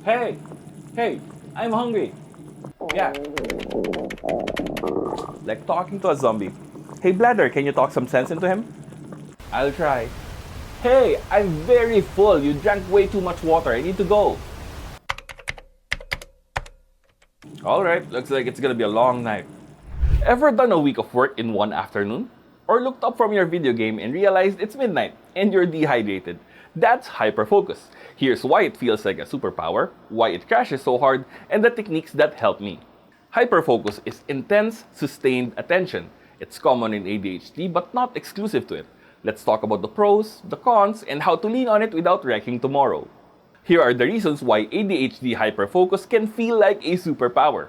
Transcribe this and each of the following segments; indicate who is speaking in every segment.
Speaker 1: Hey, hey, I'm hungry. Yeah, like talking to a zombie. Hey, Bladder, can you talk some sense into him? I'll try. Hey, I'm very full. You drank way too much water. I need to go. Alright, looks like it's gonna be a long night. Ever done a week of work in one afternoon? Or looked up from your video game and realized it's midnight and you're dehydrated? That's hyperfocus. Here's why it feels like a superpower, why it crashes so hard, and the techniques that help me. Hyperfocus is intense, sustained attention. It's common in ADHD but not exclusive to it. Let's talk about the pros, the cons, and how to lean on it without wrecking tomorrow. Here are the reasons why ADHD hyperfocus can feel like a superpower.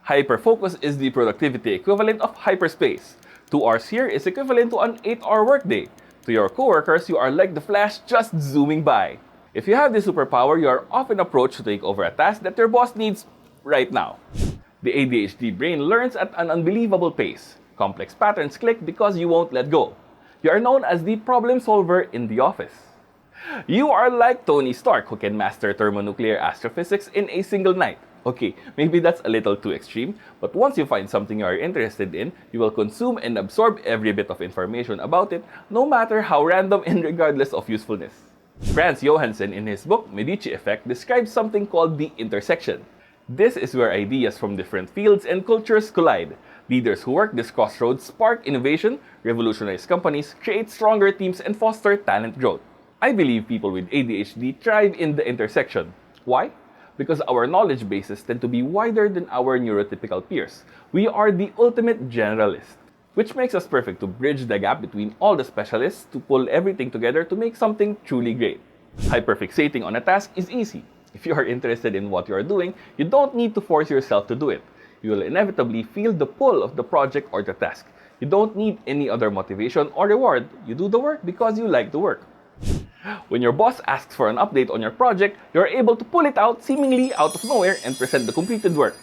Speaker 1: Hyperfocus is the productivity equivalent of hyperspace. 2 hours here is equivalent to an 8-hour workday. To your coworkers, you are like the Flash just zooming by. If you have this superpower, you are often approached to take over a task that your boss needs right now. The ADHD brain learns at an unbelievable pace. Complex patterns click because you won't let go. You are known as the problem solver in the office. You are like Tony Stark, who can master thermonuclear astrophysics in a single night. Okay, maybe that's a little too extreme, but once you find something you are interested in, you will consume and absorb every bit of information about it, no matter how random and regardless of usefulness. Franz Johansson, in his book Medici Effect, describes something called the intersection. This is where ideas from different fields and cultures collide. Leaders who work this crossroads spark innovation, revolutionize companies, create stronger teams, and foster talent growth. I believe people with ADHD thrive in the intersection. Why? Because our knowledge bases tend to be wider than our neurotypical peers. We are the ultimate generalist, which makes us perfect to bridge the gap between all the specialists to pull everything together to make something truly great. Hyperfixating on a task is easy. If you are interested in what you are doing, you don't need to force yourself to do it. You will inevitably feel the pull of the project or the task. You don't need any other motivation or reward. You do the work because you like the work. When your boss asks for an update on your project, you're able to pull it out seemingly out of nowhere and present the completed work.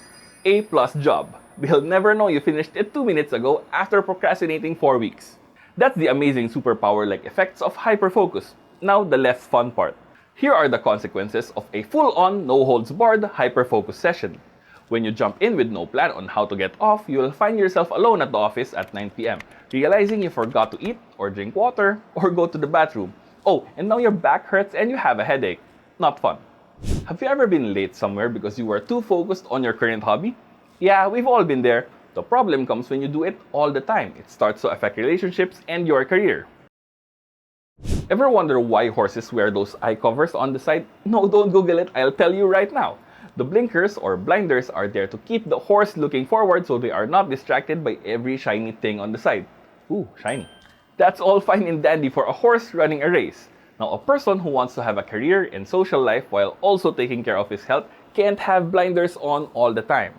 Speaker 1: A plus job. They'll never know you finished it 2 minutes ago after procrastinating 4 weeks. That's the amazing superpower-like effects of hyperfocus. Now the less fun part. Here are the consequences of a full-on, no-holds-barred hyperfocus session. When you jump in with no plan on how to get off, you will find yourself alone at the office at 9 p.m., realizing you forgot to eat, or drink water, or go to the bathroom. Oh, and now your back hurts and you have a headache. Not fun. Have you ever been late somewhere because you were too focused on your current hobby? Yeah, we've all been there. The problem comes when you do it all the time. It starts to affect relationships and your career. Ever wonder why horses wear those eye covers on the side? No, don't Google it. I'll tell you right now. The blinkers or blinders are there to keep the horse looking forward so they are not distracted by every shiny thing on the side. Ooh, shiny. That's all fine and dandy for a horse running a race. Now, a person who wants to have a career and social life while also taking care of his health can't have blinders on all the time.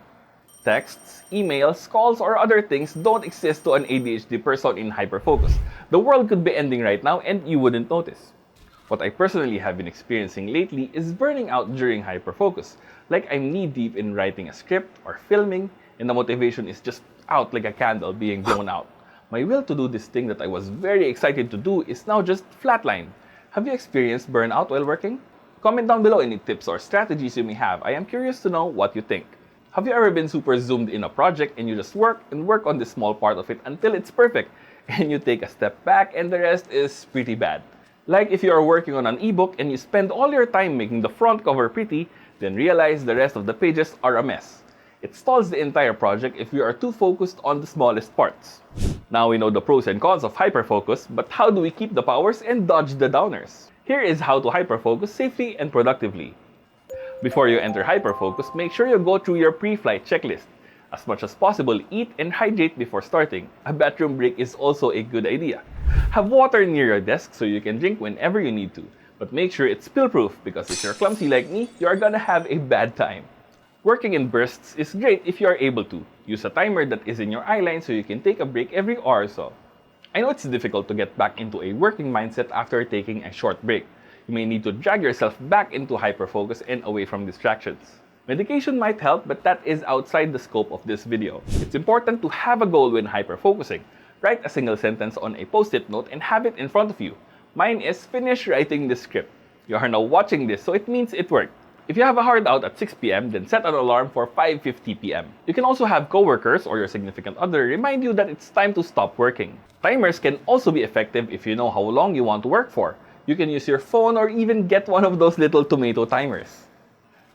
Speaker 1: Texts, emails, calls, or other things don't exist to an ADHD person in hyperfocus. The world could be ending right now and you wouldn't notice. What I personally have been experiencing lately is burning out during hyperfocus. Like I'm knee-deep in writing a script or filming, and the motivation is just out like a candle being blown out. My will to do this thing that I was very excited to do is now just flatline. Have you experienced burnout while working? Comment down below any tips or strategies you may have. I am curious to know what you think. Have you ever been super zoomed in a project and you just work and work on this small part of it until it's perfect, and you take a step back and the rest is pretty bad? Like if you are working on an ebook and you spend all your time making the front cover pretty, then realize the rest of the pages are a mess. It stalls the entire project if you are too focused on the smallest parts. Now we know the pros and cons of hyperfocus, but how do we keep the powers and dodge the downers? Here is how to hyperfocus safely and productively. Before you enter hyperfocus, make sure you go through your pre-flight checklist. As much as possible, eat and hydrate before starting. A bathroom break is also a good idea. Have water near your desk so you can drink whenever you need to. But make sure it's spill-proof because if you're clumsy like me, you're gonna have a bad time. Working in bursts is great if you are able to. Use a timer that is in your eyeline so you can take a break every hour or so. I know it's difficult to get back into a working mindset after taking a short break. You may need to drag yourself back into hyperfocus and away from distractions. Medication might help, but that is outside the scope of this video. It's important to have a goal when hyperfocusing. Write a single sentence on a post-it note and have it in front of you. Mine is finish writing this script. You are now watching this, so it means it worked. If you have a hard out at 6 p.m., then set an alarm for 5:50 p.m. You can also have coworkers or your significant other remind you that it's time to stop working. Timers can also be effective if you know how long you want to work for. You can use your phone or even get one of those little tomato timers.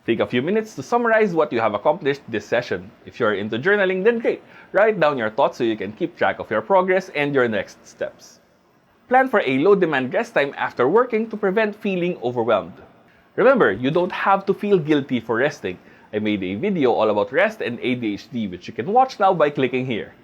Speaker 1: Take a few minutes to summarize what you have accomplished this session. If you're into journaling, then great. Write down your thoughts so you can keep track of your progress and your next steps. Plan for a low-demand rest time after working to prevent feeling overwhelmed. Remember, you don't have to feel guilty for resting. I made a video all about rest and ADHD which you can watch now by clicking here.